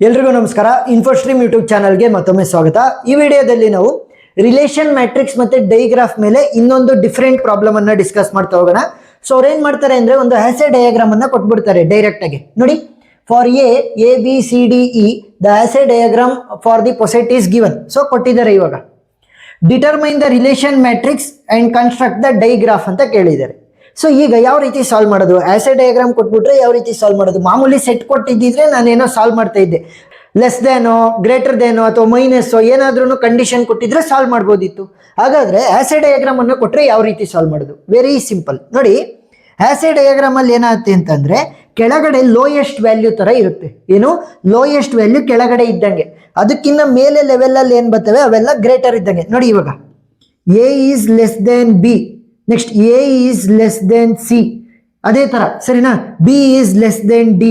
ಎಲ್ರಿಗೂ ನಮಸ್ಕಾರ. ಇನ್ಫೋಸ್ಟ್ರೀಮ್ ಯೂಟ್ಯೂಬ್ ಚಾನಲ್ಗೆ ಮತ್ತೊಮ್ಮೆ ಸ್ವಾಗತ. ಈ ವಿಡಿಯೋದಲ್ಲಿ ನಾವು ರಿಲೇಷನ್ ಮ್ಯಾಟ್ರಿಕ್ಸ್ ಮತ್ತೆ ಡೈಗ್ರಾಫ್ ಮೇಲೆ ಇನ್ನೊಂದು ಡಿಫರೆಂಟ್ ಪ್ರಾಬ್ಲಮ್ ಅನ್ನ ಡಿಸ್ಕಸ್ ಮಾಡ್ತಾ ಹೋಗೋಣ. ಸೊ ಅವ್ರು ಏನ್ ಮಾಡ್ತಾರೆ ಅಂದ್ರೆ ಒಂದು ಆಸೆ ಡಯಾಗ್ರಾಮ್ ಅನ್ನ ಕೊಟ್ಬಿಡ್ತಾರೆ ಡೈರೆಕ್ಟ್ ಆಗಿ. ನೋಡಿ, for A B C D E the Hasse diagram for the poset is given. So ಕೊಟ್ಟಿದ್ದಾರೆ. ಇವಾಗ determine the relation matrix and construct the digraph ಅಂತ ಕೇಳಿದ್ದಾರೆ. ಸೊ ಈಗ ಯಾವ ರೀತಿ ಸಾಲ್ವ್ ಮಾಡೋದು? ಆಸೆ ಡಯಾಗ್ರಾಮ್ ಕೊಟ್ಬಿಟ್ರೆ ಯಾವ ರೀತಿ ಸಾಲ್ವ್ ಮಾಡೋದು? ಮಾಮೂಲಿ ಸೆಟ್ ಕೊಟ್ಟಿದ್ದಿದ್ರೆ ನಾನೇನೋ ಸಾಲ್ವ್ ಮಾಡ್ತಾ ಇದ್ದೆ. ಲೆಸ್ ದೇನೋ ಗ್ರೇಟರ್ ದೇನೋ ಅಥವಾ ಮೈನಸ್ಸೋ ಏನಾದ್ರೂ ಕಂಡೀಷನ್ ಕೊಟ್ಟಿದ್ರೆ ಸಾಲ್ವ್ ಮಾಡ್ಬೋದಿತ್ತು. ಹಾಗಾದ್ರೆ ಆಸೆ ಡಯಾಗ್ರಾಮ್ ಅನ್ನು ಕೊಟ್ಟರೆ ಯಾವ ರೀತಿ ಸಾಲ್ವ್ ಮಾಡೋದು? Very simple. ನೋಡಿ, ಆಸೆ ಡಯಾಗ್ರಾಮ್ ಅಲ್ಲಿ ಏನಾಗುತ್ತೆ ಅಂತಂದ್ರೆ ಕೆಳಗಡೆ ಲೋಯೆಸ್ಟ್ ವ್ಯಾಲ್ಯೂ ತರ ಇರುತ್ತೆ. ಏನು? ಲೋಯೆಸ್ಟ್ ವ್ಯಾಲ್ಯೂ ಕೆಳಗಡೆ ಇದ್ದಂಗೆ, ಅದಕ್ಕಿಂತ ಮೇಲೆ ಲೆವೆಲ್ ಅಲ್ಲಿ ಏನ್ ಬರ್ತವೆ ಅವೆಲ್ಲ ಗ್ರೇಟರ್ ಇದ್ದಂಗೆ. ನೋಡಿ, ಇವಾಗ A is less than B, next A is less than C, ಅದೇ ತರ ಸರಿನಾ? B is less than D,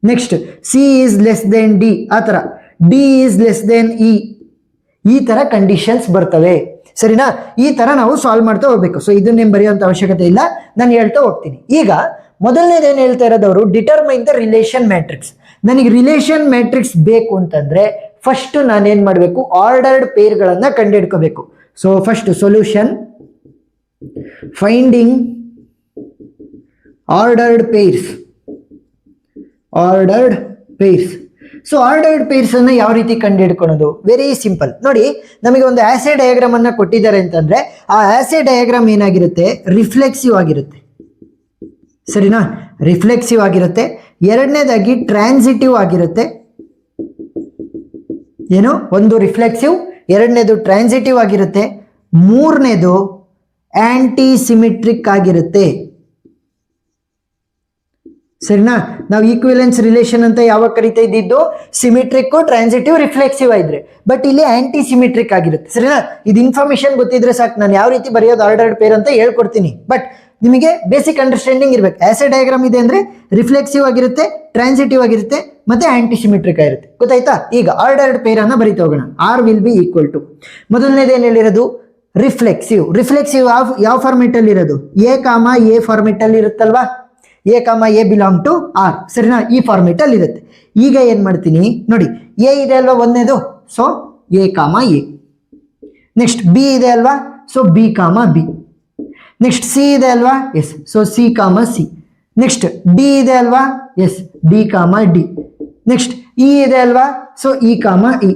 next C is less than D, ಆ ತರ D is less than E, ಈ ತರ ಕಂಡೀಷನ್ಸ್ ಬರ್ತವೆ. ಸರಿನಾ? ಈ ತರ ನಾವು ಸಾಲ್ವ್ ಮಾಡ್ತಾ ಹೋಗ್ಬೇಕು. ಸೊ ಇದನ್ನೇನು ಬರೆಯುವಂತ ಅವಶ್ಯಕತೆ ಇಲ್ಲ, ನಾನು ಹೇಳ್ತಾ ಹೋಗ್ತೀನಿ. ಈಗ ಮೊದಲನೇದೇನು ಹೇಳ್ತಾ ಇರೋದವರು, ಡಿಟರ್ಮೈನ್ ದ ರಿಲೇಷನ್ ಮ್ಯಾಟ್ರಿಕ್ಸ್. ನನಗೆ ರಿಲೇಷನ್ ಮ್ಯಾಟ್ರಿಕ್ಸ್ ಬೇಕು ಅಂತಂದ್ರೆ ಫಸ್ಟ್ ನಾನೇನ್ ಮಾಡಬೇಕು? ಆರ್ಡರ್ಡ್ ಪೇರ್ಗಳನ್ನ ಕಂಡುಹಿಡ್ಕೋಬೇಕು. So first solution, finding ordered pairs. Ordered pairs. So ordered pairs ಅನ್ನ ಯಾವ ರೀತಿ ಕಂಡುಹಿಡ್ಕೊಳ್ಳೋದು? Very simple. ನೋಡಿ, ನಮಗೆ ಒಂದು ಆಸೆ ಡಯಾಗ್ರಾಮ್ ಅನ್ನ ಕೊಟ್ಟಿದ್ದಾರೆ ಅಂತಂದ್ರೆ ಆ ಆಸೆ ಡಯಾಗ್ರಾಮ್ ಏನಾಗಿರುತ್ತೆ? ರಿಫ್ಲೆಕ್ಸಿವ್ ಆಗಿರುತ್ತೆ. ಸರಿನಾ? ರಿಫ್ಲೆಕ್ಸಿವ್ ಆಗಿರುತ್ತೆ. ಎರಡನೇದಾಗಿ ಟ್ರಾನ್ಸಿಟಿವ್ ಆಗಿರುತ್ತೆ. ಏನು? ಒಂದು ರಿಫ್ಲೆಕ್ಸಿವ್, ಎರಡನೇದು ಟ್ರಾನ್ಸಿಟಿವ್ ಆಗಿರುತ್ತೆ, ಮೂರನೇದು ಆಂಟಿ ಸಿಮಿಟ್ರಿಕ್ ಆಗಿರುತ್ತೆ. ಸರಿನಾ? ನಾವು ಈಕ್ವಿಲೆನ್ಸ್ ರಿಲೇಷನ್ ಅಂತ ಯಾವಾಗ ಕರಿತಾ ಇದ್ದಿದ್ದು? ಸಿಮಿಟ್ರಿಕ್, ಟ್ರಾನ್ಸಿಟಿವ್, ರಿಫ್ಲೆಕ್ಸಿವ್ ಇದ್ರೆ. ಬಟ್ ಇಲ್ಲಿ ಆಂಟಿ ಸಿಮಿಟ್ರಿಕ್ ಆಗಿರುತ್ತೆ. ಸರಿನಾ? ಇದು ಇನ್ಫಾರ್ಮೇಶನ್ ಗೊತ್ತಿದ್ರೆ ಸಾಕು, ನಾನು ಯಾವ ರೀತಿ ಬರೆಯೋದು ಆರ್ಡರ್ಡ್ ಪೇರ್ ಅಂತ ಹೇಳ್ಕೊಡ್ತೀನಿ. ಬಟ್ ನಿಮಗೆ ಬೇಸಿಕ್ ಅಂಡರ್ಸ್ಟ್ಯಾಂಡಿಂಗ್ ಇರ್ಬೇಕು. ಆಸೆ ಡಯಾಗ್ರಾಮ್ ಇದೆ ಅಂದ್ರೆ ರಿಫ್ಲೆಕ್ಸಿವ್ ಆಗಿರುತ್ತೆ, ಟ್ರಾನ್ಸಿಟಿವ್ ಆಗಿರುತ್ತೆ, ಮತ್ತೆ ಆಂಟಿ ಸಿಮಿಟ್ರಿಕ್ ಆಗಿರುತ್ತೆ. ಗೊತ್ತಾಯ್ತಾ? ಈಗ ಆರ್ಡರ್ಡ್ ಪೇರ್ ಅನ್ನ ಬರೀತಾ ಹೋಗೋಣ. R will be equal to, ಮೊದಲನೇದು ಏನ್ ಹೇಳಿರೋದು? ರಿಫ್ಲೆಕ್ಸಿವ್. ರಿಫ್ಲೆಕ್ಸಿವ್ ಯಾವ ಫಾರ್ಮೆಟ್ ಅಲ್ಲಿ ಇರೋದು? ಎ ಕಾಮ ಎ ಫಾರ್ಮೆಟ್ ಅಲ್ಲಿ ಇರುತ್ತಲ್ವಾ? A comma A belong to R. ಸರಿನಾ? ಈ ಫಾರ್ಮೆಟ್ ಅಲ್ಲಿ ಇರುತ್ತೆ. ಈಗ ಏನ್ ಮಾಡ್ತೀನಿ ನೋಡಿ, ಎ ಇದೆ ಅಲ್ವಾ ಒಂದೇದು, so A comma A. Next B ಇದೆ ಅಲ್ವಾ, so B comma B. Next C ಇದೆ ಅಲ್ವಾ, yes, so C comma C. Next D ಇದೆ ಅಲ್ವಾ, yes, D comma D. Next E ಇದೆ ಅಲ್ವಾ, ಸೊ ಇ ಕಾಮ ಇ.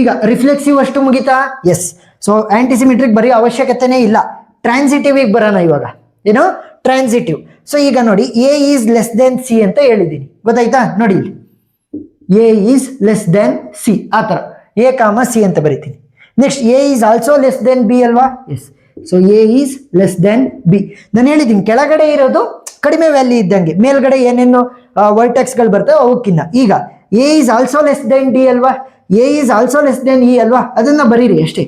ಈಗ ರಿಫ್ಲೆಕ್ಸಿವ್ ಅಷ್ಟು ಮುಗಿತಾ? ಎಸ್. ಸೊ ಆಂಟಿಸಿಮಿಟ್ರಿಕ್ ಬರೆಯೋ ಅವಶ್ಯಕತೆನೇ ಇಲ್ಲ. ಟ್ರಾನ್ಸಿಟಿವ್ ಬರೋಣ ಇವಾಗ. ಏನು? ಟ್ರಾನ್ಸಿಟಿವ್. ಸೊ ಈಗ ನೋಡಿ, A is less than C ಅಂತ ಹೇಳಿದ್ದೀನಿ. ಗೊತ್ತಾಯ್ತಾ? ನೋಡಿ, ಇಲ್ಲಿ A is less than C, ಆ ತರ ಎ ಕಾಮ ಸಿ ಅಂತ ಬರೀತೀನಿ. Next A is also less than B ಅಲ್ವಾ? Yes. So A is less than B. ನಾನು ಹೇಳಿದ್ದೀನಿ ಕೆಳಗಡೆ ಇರೋದು ಕಡಿಮೆ ವ್ಯಾಲ್ಯೂ ಇದ್ದಂಗೆ, ಮೇಲ್ಗಡೆ ಏನೇನು ವರ್ಟೆಕ್ಸ್ ಗಳು ಬರ್ತವೆ ಅವಕ್ಕಿನ್ನ. ಈಗ A is also less than D ಅಲ್ವಾ? A is also less than E ಅಲ್ವಾ? ಅದನ್ನ ಬರೀರಿ ಅಷ್ಟೇ.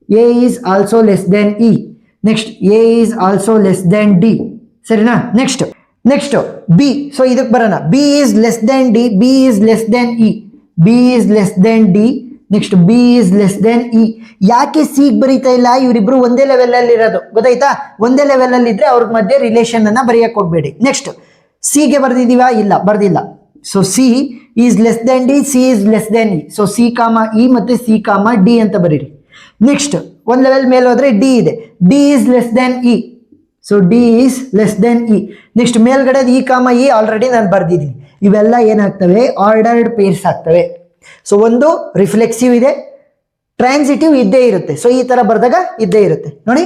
A is also less than E. Next A is also less than D. ಸರಿನಾ? Next B. ಸೊ ಇದಕ್ಕೆ ಬರೋಣ. B is less than D, B is less than E, B is less than D. Next B is less than E. ಯಾಕೆ C ಬರೀತಾ ಇಲ್ಲ? ಇವರಿಬ್ರು ಒಂದೇ level ಅಲ್ಲಿ ಇರೋದು. ಗೊತ್ತಾಯ್ತಾ? ಒಂದೇ ಲೆವೆಲ್ ಅಲ್ಲಿ ಇದ್ರೆ ಅವ್ರ ಮಧ್ಯೆ ರಿಲೇಷನ್ ಅನ್ನ ಬರೆಯಕ್ ಹೋಗ್ಬೇಡಿ. ನೆಕ್ಸ್ಟ್ ಸಿ ಗೆ ಬರ್ದಿದೀವಾ? ಇಲ್ಲ, ಬರ್ದಿಲ್ಲ. So C is less than D, C is less than E. So C comma E ಮತ್ತೆ ಸಿ ಕಾಮ ಡಿ ಅಂತ ಬರೀರಿ. ನೆಕ್ಸ್ಟ್ ಒಂದ್ ಲೆವೆಲ್ ಮೇಲೆ ಹೋದ್ರೆ ಡಿ ಇದೆ, D is less than E. So D is less than E. Next ಮೇಲ್ಗಡೆ E comma E already ನಾನು ಬರ್ದಿದ್ದೀನಿ. ಇವೆಲ್ಲ ಏನಾಗ್ತವೆ? ಆರ್ಡರ್ಡ್ ಪೇರ್ಸ್ ಆಗ್ತವೆ. ಸೊ ಒಂದು ರಿಫ್ಲೆಕ್ಸಿವ್ ಇದೆ, ಟ್ರಾನ್ಸಿಟಿವ್ ಇದ್ದೇ ಇರುತ್ತೆ. ಸೊ ಈ ತರ ಬರ್ದಾಗ ಇದ್ದೇ ಇರುತ್ತೆ. ನೋಡಿ,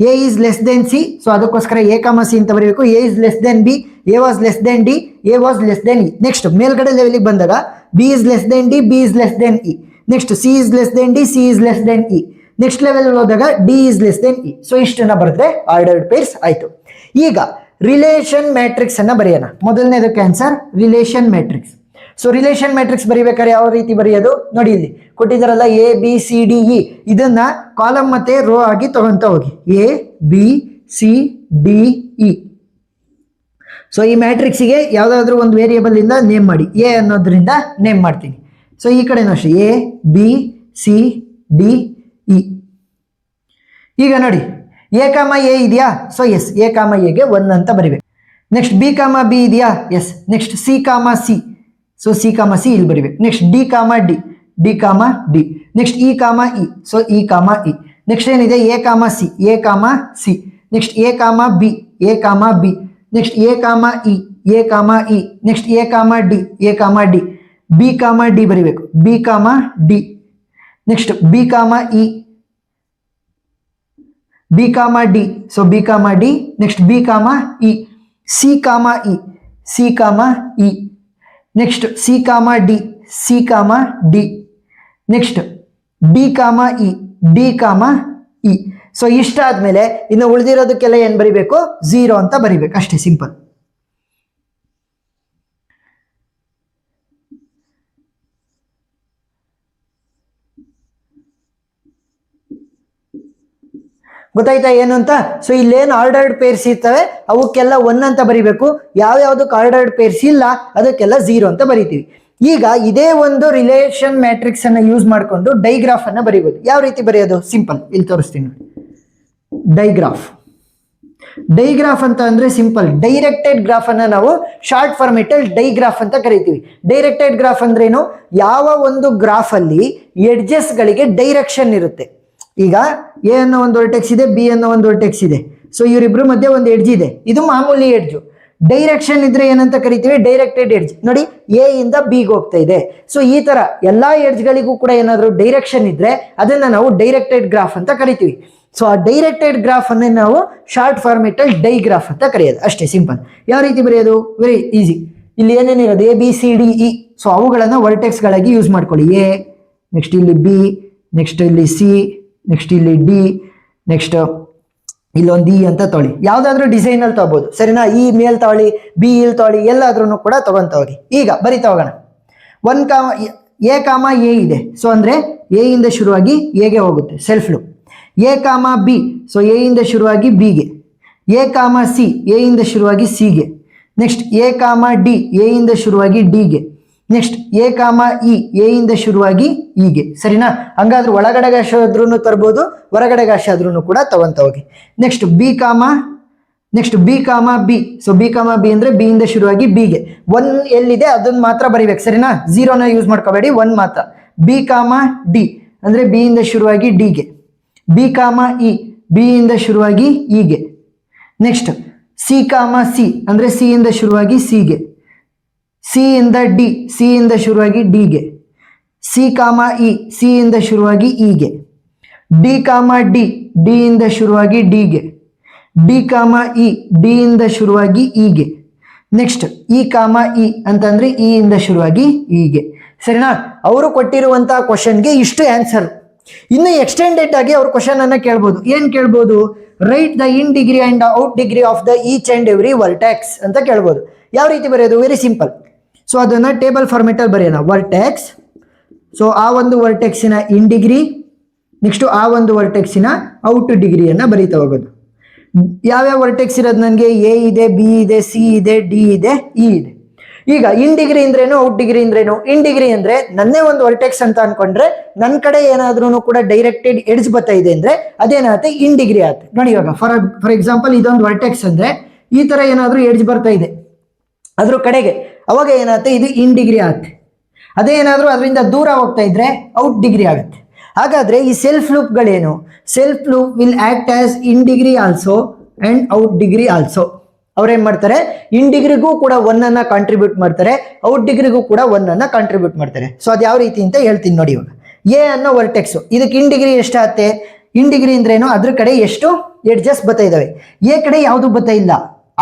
A is less than C, so ಅದಕ್ಕೋಸ್ಕರ ಎ ಕಾಮ ಸಿ ಅಂತ ಬರೀಬೇಕು. A is less than B, A was less than D, A was less than E. Next ಮೇಲ್ಗಡೆ ಲೆವೆಲ್ಗೆ ಬಂದಾಗ B is less than D, B is less than E. Next C is less than D, C is less than E. Next level ಹೋದಾಗ D is less than E. So ಇಷ್ಟನ್ನ ಬರೆದ್ರೆ ordered pairs ಆಯ್ತು. ಈಗ relation matrix ಅನ್ನ ಬರೆಯೋಣ. ಮೊದಲನೇದಕ್ಕೆ answer relation matrix. So relation matrix ಬರೀಬೇಕಾದ್ರೆ ಯಾವ ರೀತಿ ಬರೆಯೋದು? ನೋಡಿ, ಇಲ್ಲಿ ಕೊಟ್ಟಿದ್ದಾರಲ್ಲ A B C D E, ಇದನ್ನ ಕಾಲಮ್ ಮತ್ತೆ ರೋ ಆಗಿ ತಗೊಂತ ಹೋಗಿ. A B C D E. So ಈ ಮ್ಯಾಟ್ರಿಕ್ಸಿಗೆ ಯಾವ್ದಾದ್ರು ಒಂದು ವೇರಿಯೇಬಲ್ ಇಂದ ನೇಮ್ ಮಾಡಿ. ಎ ಅನ್ನೋದ್ರಿಂದ ನೇಮ್ ಮಾಡ್ತೀನಿ. ಸೊ ಈ ಕಡೆನೂ ಅಷ್ಟೇ, A B C D E. ಈಗ ನೋಡಿ, ಎ ಕಾಮ ಎ ಇದೆಯಾ? ಸೊ ಎಸ್, ಎ ಕಾಮ ಎಗೆ 1 ಅಂತ ಬರಿಬೇಕು. ನೆಕ್ಸ್ಟ್ ಬಿ ಕಾಮ ಬಿ ಇದೆಯಾ? Yes. Next C comma C, so C comma C ಇಲ್ಲಿ ಬರಿಬೇಕು. Next D comma D, D comma D. Next E comma E, so E comma E. Next ಏನಿದೆ A comma C, A comma C. Next A comma B, A comma B. Next A comma E, A comma E. Next A comma D, A comma D. B comma D ಬರಿಬೇಕು, B comma D. Next B ಕಾಮ E, B comma D, so B comma D. Next B ಕಾಮ E, C comma E, C comma E. Next C comma D, C comma D. Next D ಕಾಮ E, D ಕಾಮ E. So ಇಷ್ಟಾದ್ಮೇಲೆ ಇನ್ನು ಉಳಿದಿರೋದಕ್ಕೆಲ್ಲ ಏನು ಬರಿಬೇಕು, 0 ಅಂತ ಬರಿಬೇಕು ಅಷ್ಟೇ, ಸಿಂಪಲ್. ಗೊತ್ತಾಯ್ತಾ ಏನು ಅಂತ? ಸೊ ಇಲ್ಲೇನು ಆರ್ಡರ್ಡ್ ಪೇರ್ಸ್ ಇರ್ತವೆ ಅವಕ್ಕೆಲ್ಲ 1 ಅಂತ ಬರಿಬೇಕು. ಯಾವ್ಯಾವ್ದಕ್ಕೆ ಆರ್ಡರ್ಡ್ ಪೇರ್ಸ್ ಇಲ್ಲ ಅದಕ್ಕೆಲ್ಲ 0 ಅಂತ ಬರಿತೀವಿ. ಈಗ ಇದೇ ಒಂದು ರಿಲೇಷನ್ ಮ್ಯಾಟ್ರಿಕ್ಸ್ ಅನ್ನ ಯೂಸ್ ಮಾಡಿಕೊಂಡು ಡೈಗ್ರಾಫ್ ಅನ್ನ ಬರೀಬಹುದು. ಯಾವ ರೀತಿ ಬರೆಯೋದು? ಸಿಂಪಲ್, ಇಲ್ಲಿ ತೋರಿಸ್ತೀನಿ ನೋಡಿ. ಡೈಗ್ರಾಫ್ ಅಂತ ಅಂದ್ರೆ ಸಿಂಪಲ್. ಡೈರೆಕ್ಟೆಡ್ ಗ್ರಾಫ್ ಅನ್ನ ನಾವು ಶಾರ್ಟ್ ಫಾರ್ಮೆಟ್ ಅಲ್ಲಿ ಡೈಗ್ರಾಫ್ ಅಂತ ಕರಿತೀವಿ. ಡೈರೆಕ್ಟೆಡ್ ಗ್ರಾಫ್ ಅಂದ್ರೇನು? ಯಾವ ಒಂದು ಗ್ರಾಫ್ ಅಲ್ಲಿ ಎಡ್ಜಸ್ ಗಳಿಗೆ ಡೈರೆಕ್ಷನ್ ಇರುತ್ತೆ. ಈಗ ಎ ಅನ್ನೋ ಒಂದು ವರ್ಟೆಕ್ಸ್ ಇದೆ, ಬಿ ಅನ್ನೋ ಒಂದು ವರ್ಟೆಕ್ಸ್ ಇದೆ. ಸೊ ಇವರಿಬ್ರು ಮಧ್ಯೆ ಒಂದು ಎಡ್ಜ್ ಇದೆ, ಇದು ಮಾಮೂಲಿ ಎಡ್ಜು. ಡೈರೆಕ್ಷನ್ ಇದ್ರೆ ಏನಂತ ಕರಿತೀವಿ? Directed edge. ನೋಡಿ ಎ ಇಂದ ಬಿಗೆ ಹೋಗ್ತಾ ಇದೆ. ಸೊ ಈ ತರ ಎಲ್ಲಾ ಎಡ್ಜ್ ಗಳಿಗೂ ಕೂಡ ಏನಾದ್ರು ಡೈರೆಕ್ಷನ್ ಇದ್ರೆ ಅದನ್ನ ನಾವು ಡೈರೆಕ್ಟೆಡ್ ಗ್ರಾಫ್ ಅಂತ ಕರಿತೀವಿ. ಸೊ ಆ ಡೈರೆಕ್ಟೆಡ್ ಗ್ರಾಫ್ ಅನ್ನ ನಾವು ಶಾರ್ಟ್ ಫಾರ್ಮೆಟ್ ಅಲ್ಲಿ ಡೈಗ್ರಾಫ್ ಅಂತ ಕರೆಯೋದು ಅಷ್ಟೇ, ಸಿಂಪಲ್. ಯಾವ ರೀತಿ ಬರೆಯೋದು? Very easy. ಇಲ್ಲಿ ಏನೇನಿರೋದು? A B C D E. So ಅವುಗಳನ್ನ ವರ್ಟೆಕ್ಸ್ ಗಳಾಗಿ ಯೂಸ್ ಮಾಡ್ಕೊಳ್ಳಿ. ಎ, ನೆಕ್ಸ್ಟ್ ಇಲ್ಲಿ ಬಿ, ನೆಕ್ಸ್ಟ್ ಇಲ್ಲಿ ಸಿ, ನೆಕ್ಸ್ಟ್ ಇಲ್ಲಿ ಡಿ, ನೆಕ್ಸ್ಟ್ ಇಲ್ಲೊಂದು ಇ ಅಂತ ತೊಳಿ. ಯಾವ್ದಾದ್ರು ಡಿಸೈನ್ ಅಲ್ಲಿ ತಗೋಬಹುದು, ಸರಿನಾ? ಇ ಮೇಲ್ ತೊಳಿ, ಬಿ ಇಲ್ಲಿ ತೊಳಿ, ಎಲ್ಲಾದ್ರೂ ಕೂಡ ತಗೊಂತ ಹೋಗಿ. ಈಗ ಬರಿತಾ ಹೋಗೋಣ. 1 ಕಾಮ ಎ ಕಾಮ ಎ ಇದೆ. ಸೊ ಅಂದ್ರೆ ಎ ಇಂದ ಶುರುವಾಗಿ ಎಗೆ ಹೋಗುತ್ತೆ, self loop. A comma B, so A ಇಂದ ಶುರುವಾಗಿ ಬಿಗೆ. ಎ ಕಾಮ ಸಿ, ಎ ಇಂದ ಶುರುವಾಗಿ ಸಿಗೆ. Next A comma D, A ಇಂದ ಶುರುವಾಗಿ ಡಿಗೆ. Next A comma E, A ಇಂದ ಶುರುವಾಗಿ ಇಗೆ. ಸರಿನಾ? ಹಂಗಾದ್ರೆ ಒಳಗಡೆ ಗಾಶ ಆದ್ರೂ ತರ್ಬೋದು, ಹೊರಗಡೆ ಗಾಶ ಆದ್ರೂ ಕೂಡ ತಗೊಂತ ಹೋಗಿ. Next B comma B. So B comma B ಅಂದ್ರೆ ಬಿ ಇಂದ ಶುರುವಾಗಿ ಬಿಗೆ. 1 ಎಲ್ಲಿದೆ ಅದನ್ನ ಮಾತ್ರ ಬರಿಬೇಕು, ಸರಿನಾ? 0ನ ಯೂಸ್ ಮಾಡ್ಕೋಬೇಡಿ, 1 ಮಾತ್ರ. ಬಿ ಕಾಮ ಡಿ ಅಂದ್ರೆ ಬಿ ಇಂದ ಶುರುವಾಗಿ ಡಿಗೆ. ಬಿ ಕಾಮ ಇ, ಬಿ ಇಂದ ಶುರುವಾಗಿ ಇಗೆ. ನೆಕ್ಸ್ಟ್ ಸಿ ಕಾಮ ಸಿ ಅಂದ್ರೆ ಸಿ ಇಂದ ಶುರುವಾಗಿ ಸಿಗೆ. ಸಿ ಇಂದ ಡಿ, ಸಿ ಇಂದ ಶುರುವಾಗಿ ಡಿಗೆ. ಸಿ ಕಾಮ ಇ, ಸಿ ಇಂದ ಶುರುವಾಗಿ ಇಗೆ. ಡಿ ಕಾಮ ಡಿ, ಡಿ ಇಂದ ಶುರುವಾಗಿ ಡಿಗೆ. ಡಿ ಕಾಮ ಇ, ಡಿ ಇಂದ ಶುರುವಾಗಿ ಇಗೆ. ನೆಕ್ಸ್ಟ್ ಇ ಕಾಮ ಇ ಅಂತಂದ್ರೆ ಇ ಇಂದ ಶುರುವಾಗಿ ಇಗೆ. ಸರಿನಾ? ಅವರು ಕೊಟ್ಟಿರುವಂತಹ ಕ್ವಶನ್ಗೆ ಇಷ್ಟು ಆನ್ಸರ್. ಇನ್ನು ಎಕ್ಸ್ಟೆಂಡೆಡ್ ಆಗಿ ಅವ್ರ ಕ್ವಶನ್ ಅನ್ನ ಕೇಳ್ಬೋದು. ಏನ್ ಕೇಳ್ಬೋದು? Right the in degree and out degree of the each and every vertex ಅಂತ ಕೇಳ್ಬೋದು. ಯಾವ ರೀತಿ ಬರೆಯೋದು? Very simple. ಸೊ ಅದನ್ನ ಟೇಬಲ್ ಫಾರ್ಮೆಟ್ ಅಲ್ಲಿ ಬರೆಯೋಣ. ವರ್ಟೆಕ್ಸ್, ಸೊ ಆ ಒಂದು ವರ್ಟೆಕ್ಸಿನ ಇನ್ ಡಿಗ್ರಿ, ನೆಕ್ಸ್ಟ್ ಆ ಒಂದು ವರ್ಟೆಕ್ಸಿನ ಔಟ್ ಡಿಗ್ರಿಯನ್ನ ಬರೀತಾ ಹೋಗೋದು. ಯಾವ್ಯಾವ ವರ್ಟೆಕ್ಸ್ ಇರೋದು ನನಗೆ? ಎ ಇದೆ, ಬಿ ಇದೆ, ಸಿ ಇದೆ, ಡಿ ಇದೆ, ಇ ಇದೆ. ಈಗ ಇನ್ ಡಿಗ್ರಿ ಅಂದ್ರೇನು, ಔಟ್ ಡಿಗ್ರಿ ಅಂದ್ರೇನು? ಇನ್ ಡಿಗ್ರಿ ಅಂದ್ರೆ ನನ್ನೇ ಒಂದು ವರ್ಟೆಕ್ಸ್ ಅಂತ ಅನ್ಕೊಂಡ್ರೆ ನನ್ನ ಕಡೆ ಏನಾದ್ರೂ ಕೂಡ ಡೈರೆಕ್ಟೆಡ್ ಎಡ್ಜ್ ಬರ್ತಾ ಇದೆ ಅಂದ್ರೆ ಅದೇನಾಗುತ್ತೆ? ಇನ್ ಡಿಗ್ರಿ ಆಗುತ್ತೆ. ನೋಡಿ ಇವಾಗ ಫಾರ್ ಎಕ್ಸಾಂಪಲ್ ಇದೊಂದು ವರ್ಟೆಕ್ಸ್ ಅಂದ್ರೆ ಈ ತರ ಏನಾದ್ರೂ ಎಡ್ಜ್ ಬರ್ತಾ ಇದೆ ಅದ್ರ ಕಡೆಗೆ, ಅವಾಗ ಏನಾಗುತ್ತೆ? ಇದು ಇನ್ ಡಿಗ್ರಿ ಆಗುತ್ತೆ. ಅದೇ ಏನಾದ್ರೂ ಅದರಿಂದ ದೂರ ಹೋಗ್ತಾ ಇದ್ರೆ ಔಟ್ ಡಿಗ್ರಿ ಆಗುತ್ತೆ. ಹಾಗಾದ್ರೆ ಈ ಸೆಲ್ಫ್ ಲೂಪ್ಗಳೇನು? Self loop will act as in degree also and out degree also. ಅವ್ರೇನ್ ಮಾಡ್ತಾರೆ? ಇನ್ ಡಿಗ್ರಿಗೂ ಕೂಡ 1 ಅನ್ನ ಕಾಂಟ್ರಿಬ್ಯೂಟ್ ಮಾಡ್ತಾರೆ, ಔಟ್ ಡಿಗ್ರಿಗೂ ಕೂಡ 1 ಅನ್ನ ಕಾಂಟ್ರಿಬ್ಯೂಟ್ ಮಾಡ್ತಾರೆ. ಸೊ ಅದು ಯಾವ ರೀತಿ ಅಂತ ಹೇಳ್ತೀನಿ ನೋಡಿ. ಇವಾಗ ಎ ಅನ್ನೋ ವರ್ಟೆಕ್ಸ್, ಇದಕ್ಕೆ ಇನ್ ಡಿಗ್ರಿ ಎಷ್ಟಾಗುತ್ತೆ? ಇನ್ ಡಿಗ್ರಿ ಅಂದ್ರೇನು? ಅದ್ರ ಕಡೆ ಎಷ್ಟು ಎಡ್ಜಸ್ ಬರ್ತಾ ಇದಾವೆ, ಎ ಕಡೆ ಯಾವುದು ಬರ್ತಾ ಇಲ್ಲ.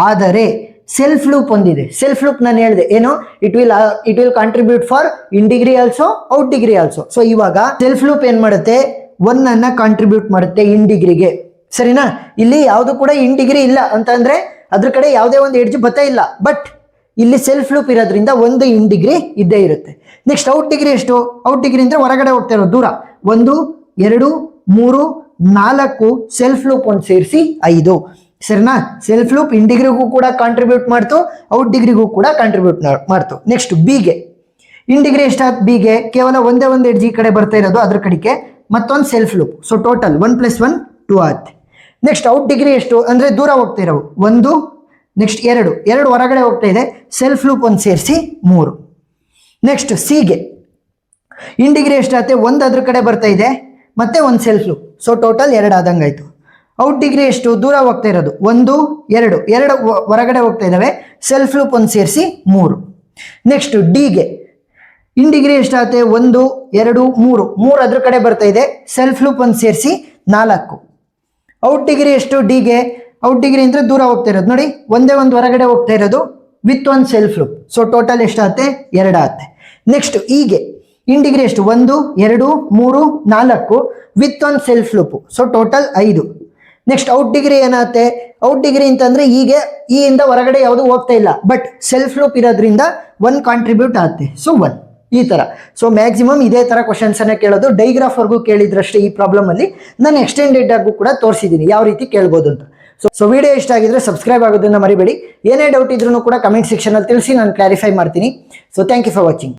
ಆದರೆ ಸೆಲ್ಫ್ ಲೂಪ್ ಒಂದಿದೆ. ಸೆಲ್ಫ್ ಲೂಪ್ ನಾನು ಹೇಳಿದೆ ಏನು? It will contribute for in degree also, out degree also. So ಇವಾಗ ಸೆಲ್ಫ್ ಲೂಪ್ ಏನ್ ಮಾಡುತ್ತೆ? 1 ಅನ್ನ ಕಾಂಟ್ರಿಬ್ಯೂಟ್ ಮಾಡುತ್ತೆ ಇನ್ ಡಿಗ್ರಿಗೆ. ಸರಿನಾ? ಇಲ್ಲಿ ಯಾವುದು ಕೂಡ ಇನ್ ಡಿಗ್ರಿ ಇಲ್ಲ ಅಂತಂದ್ರೆ ಅದ್ರ ಕಡೆ ಯಾವುದೇ ಒಂದು ಎಡ್ಜ್ ಬರ್ತಾ ಇಲ್ಲ. ಬಟ್ ಇಲ್ಲಿ ಸೆಲ್ಫ್ ಲೂಪ್ ಇರೋದ್ರಿಂದ ಒಂದು ಇನ್ ಡಿಗ್ರಿ ಇದ್ದೇ ಇರುತ್ತೆ. ನೆಕ್ಸ್ಟ್ ಔಟ್ ಡಿಗ್ರಿ ಎಷ್ಟು? ಔಟ್ ಡಿಗ್ರಿ ಅಂದ್ರೆ ಹೊರಗಡೆ ಹೋಗ್ತಾ ಇರೋ ದೂರ. 1 2 3 4 ಸೆಲ್ಫ್ ಲೂಪ್ ಒಂದು ಸೇರಿಸಿ 5. ಸರಿನಾ? ಸೆಲ್ಫ್ ಲೂಪ್ ಇನ್ ಡಿಗ್ರಿಗೂ ಕೂಡ ಕಾಂಟ್ರಿಬ್ಯೂಟ್ ಮಾಡ್ತು, ಔಟ್ ಡಿಗ್ರಿಗೂ ಕೂಡ ಕಾಂಟ್ರಿಬ್ಯೂಟ್ ಮಾಡ್ತು. ನೆಕ್ಸ್ಟ್ ಬಿಗೆ ಇನ್ ಡಿಗ್ರಿ ಎಷ್ಟಾಯ್ತು? ಬಿಗೆ ಕೇವಲ ಒಂದೇ ಒಂದು ಎಡ್ಜ್ ಈ ಕಡೆ ಬರ್ತಾ ಇರೋದು, ಅದ್ರ ಕಡೆಗೆ ಮತ್ತೊಂದು ಸೆಲ್ಫ್ ಲೂಪ್. ಸೊ ಟೋಟಲ್ 1 + 1 2 ಆಗುತ್ತೆ. ನೆಕ್ಸ್ಟ್ ಔಟ್ ಡಿಗ್ರಿ ಎಷ್ಟು ಅಂದ್ರೆ ದೂರ ಹೋಗ್ತಾ ಇರೋ 1, ನೆಕ್ಸ್ಟ್ 2 ಹೊರಗಡೆ ಹೋಗ್ತಾ ಇದೆ, ಸೆಲ್ಫ್ ಲೂಪ್ ಒಂದು ಸೇರಿಸಿ 3. ನೆಕ್ಸ್ಟ್ ಸಿಗೆ ಇನ್ ಡಿಗ್ರಿ ಎಷ್ಟಾಗುತ್ತೆ, ಒಂದು ಅದ್ರ ಕಡೆ ಬರ್ತಾ ಇದೆ ಮತ್ತೆ ಒಂದು ಸೆಲ್ಫ್ ಲೂಪ್, ಸೊ ಟೋಟಲ್ 2 ಆದಂಗಾಯ್ತು. ಔಟ್ ಡಿಗ್ರಿ ಎಷ್ಟು, ದೂರ ಹೋಗ್ತಾ ಇರೋದು 1 2 ಹೊರಗಡೆ ಹೋಗ್ತಾ ಇದ್ದಾವೆ, ಸೆಲ್ಫ್ ಲೂಪ್ ಒಂದು ಸೇರಿಸಿ 3. ನೆಕ್ಸ್ಟ್ ಡಿಗೆ ಇನ್ ಡಿಗ್ರಿ ಎಷ್ಟಾಗುತ್ತೆ, 1 2 3 ಅದ್ರ ಕಡೆ ಬರ್ತಾ ಇದೆ, ಸೆಲ್ಫ್ ಲೂಪ್ ಒಂದು ಸೇರಿಸಿ 4. ಔಟ್ ಡಿಗ್ರಿ ಎಷ್ಟು ಡಿಗೆ, ಔಟ್ ಡಿಗ್ರಿ ಅಂದ್ರೆ ದೂರ ಹೋಗ್ತಾ ಇರೋದು ನೋಡಿ, ಒಂದೇ ಒಂದು ಹೊರಗಡೆ ಹೋಗ್ತಾ ಇರೋದು ವಿತ್ ಒಂದು ಸೆಲ್ಫ್ ಲೂಪ್, ಸೊ ಟೋಟಲ್ ಎಷ್ಟಾಗುತ್ತೆ 2 ಆಗುತ್ತೆ. ನೆಕ್ಸ್ಟ್ ಈಗೆ ಇನ್ ಡಿಗ್ರಿ ಎಷ್ಟು, 1 2 3 4 ವಿತ್ ಒಂದು self loop, so total 5. Next out degree ಏನಾಗುತ್ತೆ, ಔಟ್ ಡಿಗ್ರಿ ಅಂತಂದ್ರೆ ಹೀಗೆ ಈ ಇಂದ ಹೊರಗಡೆ ಯಾವುದು ಹೋಗ್ತಾ ಇಲ್ಲ, ಬಟ್ ಸೆಲ್ಫ್ ಲೂಪ್ ಇರೋದ್ರಿಂದ 1 ಕಾಂಟ್ರಿಬ್ಯೂಟ್ ಆಗುತ್ತೆ, ಸೊ 1 ಈ ತರ. ಸೊ ಮ್ಯಾಕ್ಸಿಮಮ್ ಇದೇ ತರ ಕ್ವಶನ್ಸ್ ಅನ್ನ ಕೇಳೋದು, ಡೈಗ್ರಾಫ್ ವರ್ಗೂ ಕೇಳಿದ್ರಷ್ಟೇ ಈ ಪ್ರಾಬ್ಲಮ್ ಅಲ್ಲಿ. ನಾನು ಎಕ್ಸ್ಟೆಂಡೆಡ್ ಆಗು ಕೂಡ ತೋರಿಸಿದ್ದೀನಿ ಯಾವ ರೀತಿ ಕೇಳ್ಬೋದು ಅಂತ. ಸೊ ವಿಡಿಯೋ ಇಷ್ಟ ಆಗಿದ್ರೆ ಸಬ್ಸ್ಕ್ರೈಬ್ ಆಗೋದನ್ನ ಮರಿಬೇಡಿ. ಏನೇ ಡೌಟ್ ಇದ್ರೂ ಕೂಡ ಕಮೆಂಟ್ ಸೆಕ್ಷನ್ ಅಲ್ಲಿ ತಿಳಿಸಿ, ನಾನು ಕ್ಲಾರಿಫೈ ಮಾಡ್ತೀನಿ. So thank you for watching.